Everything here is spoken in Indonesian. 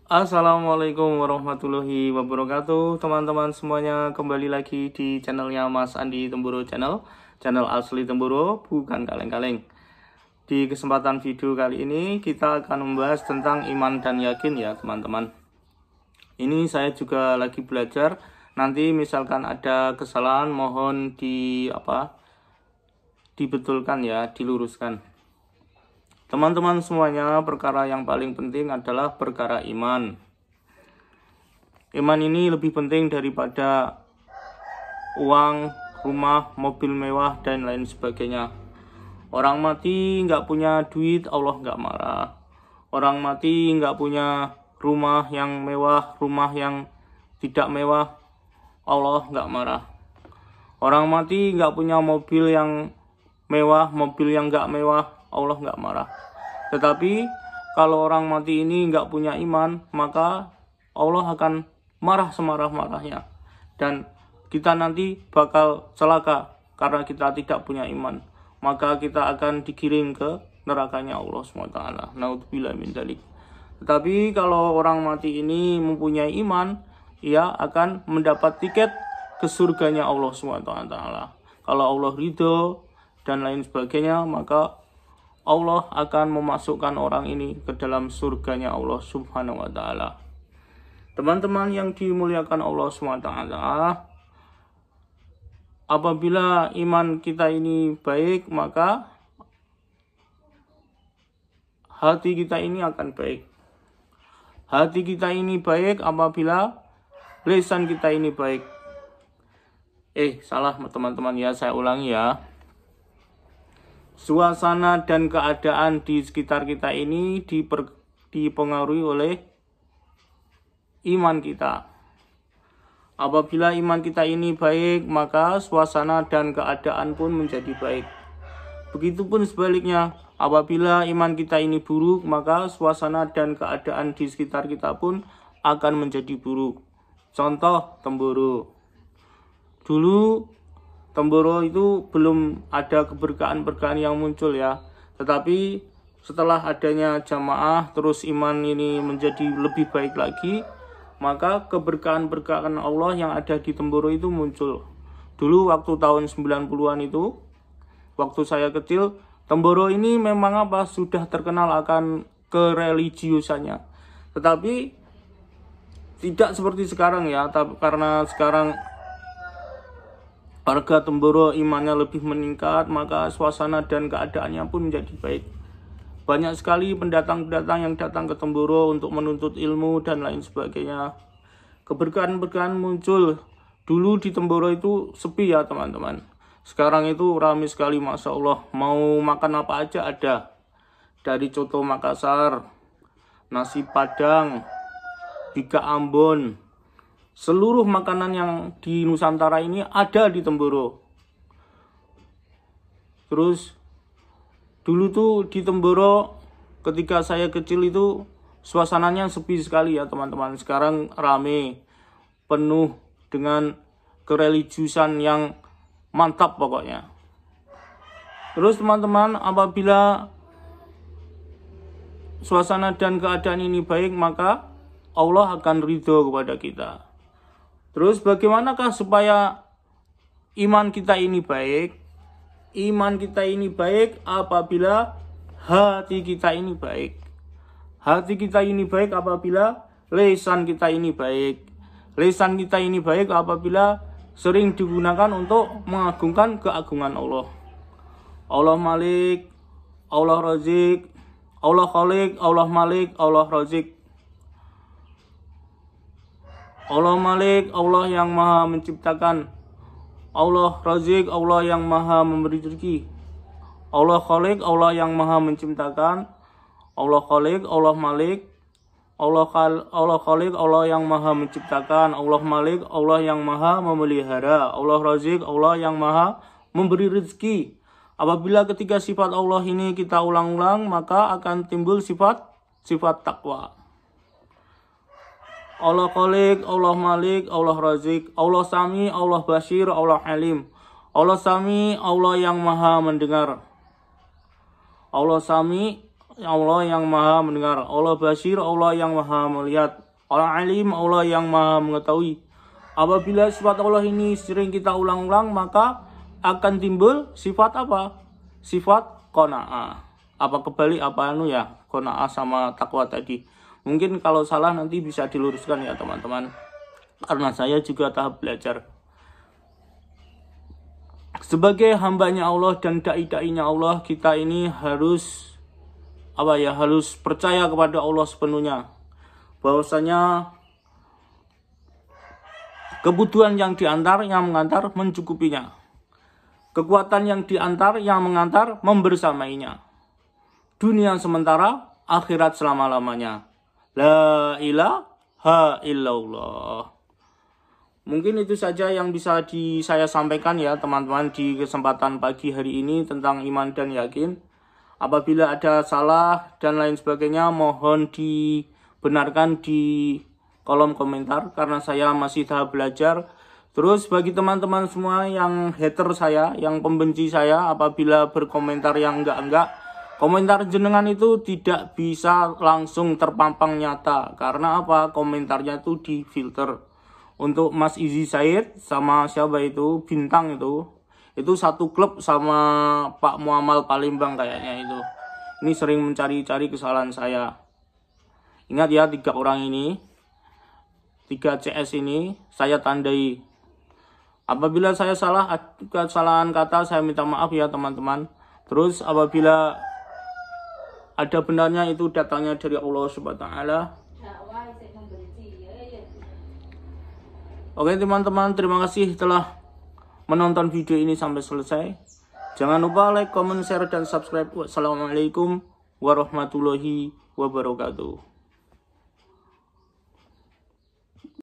Assalamualaikum warahmatullahi wabarakatuh, teman-teman semuanya. Kembali lagi di channelnya Mas Andi Temburo Channel asli Temburo, bukan kaleng-kaleng. Di kesempatan video kali ini kita akan membahas tentang iman dan yakin ya teman-teman. Ini saya juga lagi belajar. Nanti misalkan ada kesalahan mohon dibetulkan ya, diluruskan. Teman-teman semuanya, perkara yang paling penting adalah perkara iman. Iman ini lebih penting daripada uang, rumah, mobil mewah, dan lain sebagainya. Orang mati nggak punya duit, Allah nggak marah. Orang mati nggak punya rumah yang mewah, rumah yang tidak mewah, Allah nggak marah. Orang mati nggak punya mobil yang mewah, mobil yang nggak mewah, Allah nggak marah. Tetapi kalau orang mati ini nggak punya iman, maka Allah akan marah semarah-marahnya. Dan kita nanti bakal celaka karena kita tidak punya iman. Maka kita akan digiring ke nerakanya Allah SWT. Naudzubillah min dzalik. Tetapi kalau orang mati ini mempunyai iman, ia akan mendapat tiket ke surganya Allah SWT. Kalau Allah ridho dan lain sebagainya, maka Allah akan memasukkan orang ini ke dalam surganya Allah Subhanahu wa ta'ala. Teman-teman yang dimuliakan Allah SWT, apabila iman kita ini baik, maka hati kita ini akan baik. Hati kita ini baik apabila lisan kita ini baik. Salah teman-teman ya, saya ulangi ya. Suasana dan keadaan di sekitar kita ini dipengaruhi oleh iman kita. Apabila iman kita ini baik, maka suasana dan keadaan pun menjadi baik. Begitupun sebaliknya, apabila iman kita ini buruk, maka suasana dan keadaan di sekitar kita pun akan menjadi buruk. Contoh Temburo. Dulu Temburo itu belum ada keberkahan-berkahan yang muncul ya. Tetapi setelah adanya jamaah, terus iman ini menjadi lebih baik lagi, maka keberkahan-berkahan Allah yang ada di Temburo itu muncul. Dulu waktu tahun 90-an itu, waktu saya kecil, Temburo ini memang sudah terkenal akan kereligiusannya. Tetapi tidak seperti sekarang ya, karena sekarang warga Temburo imannya lebih meningkat, maka suasana dan keadaannya pun menjadi baik. Banyak sekali pendatang-pendatang yang datang ke Temburo untuk menuntut ilmu dan lain sebagainya. Keberkahan-keberkahan muncul. Dulu di Temburo itu sepi ya teman-teman. Sekarang itu ramai sekali, Masya Allah. Mau makan apa aja ada. Dari coto Makassar, nasi Padang, Bika Ambon, seluruh makanan yang di Nusantara ini ada di Temburo. Terus dulu tuh di Temburo ketika saya kecil itu suasananya sepi sekali ya teman-teman. Sekarang rame, penuh dengan kereligiusan yang mantap pokoknya. Terus teman-teman, apabila suasana dan keadaan ini baik, maka Allah akan ridho kepada kita. Terus bagaimanakah supaya iman kita ini baik? Iman kita ini baik apabila hati kita ini baik. Hati kita ini baik apabila lisan kita ini baik. Lisan kita ini baik apabila sering digunakan untuk mengagungkan keagungan Allah. Allah Malik, Allah Razik, Allah Khalik, Allah Malik, Allah Razik. Allah Malik, Allah yang maha menciptakan. Allah Razik, Allah yang maha memberi rezeki. Allah Khalik, Allah yang maha menciptakan. Allah Khalik, Allah Malik, Allah Khalik, Allah yang maha menciptakan. Allah Malik, Allah yang maha memelihara. Allah Razik, Allah yang maha memberi rezeki. Apabila ketiga sifat Allah ini kita ulang-ulang, maka akan timbul sifat takwa. Allah Khalik, Allah Malik, Allah Razik, Allah Sami, Allah Basir, Allah Alim. Allah Sami, Allah yang maha mendengar. Allah Sami, Allah yang maha mendengar. Allah basir, Allah yang maha melihat. Allah alim, Allah yang maha mengetahui. Apabila sifat Allah ini sering kita ulang-ulang, maka akan timbul sifat apa? Sifat qanaah. Apa kebalik apa qanaah sama takwa tadi. Mungkin kalau salah nanti bisa diluruskan ya teman-teman. Karena saya juga tahap belajar. Sebagai hambanya Allah dan dai-dainya Allah, kita ini harus harus percaya kepada Allah sepenuhnya. Bahwasanya kebutuhan yang diantar, yang mengantar mencukupinya. Kekuatan yang diantar, yang mengantar membersamainya. Dunia sementara, akhirat selama-lamanya. La ilaha illallah. Mungkin itu saja yang bisa saya sampaikan ya teman-teman di kesempatan pagi hari ini tentang iman dan yakin. Apabila ada salah dan lain sebagainya, mohon dibenarkan di kolom komentar karena saya masih tahap belajar. Terus bagi teman-teman semua yang hater saya, yang pembenci saya, apabila berkomentar yang enggak, komentar jenengan itu tidak bisa langsung terpampang nyata. Karena apa? Komentarnya itu difilter. Untuk Mas Izzy Said sama siapa itu, Bintang itu satu klub sama Pak Muamal Palembang kayaknya itu. Ini sering mencari-cari kesalahan saya. Ingat ya, 3 orang ini, 3 CS ini saya tandai. Apabila saya salah, kesalahan kata, saya minta maaf ya teman-teman. Terus apabila ada benarnya, itu datangnya dari Allah Subhanahu wa taala. Oke teman-teman, terima kasih telah menonton video ini sampai selesai. Jangan lupa like, comment, share, dan subscribe. Wassalamualaikum warahmatullahi wabarakatuh.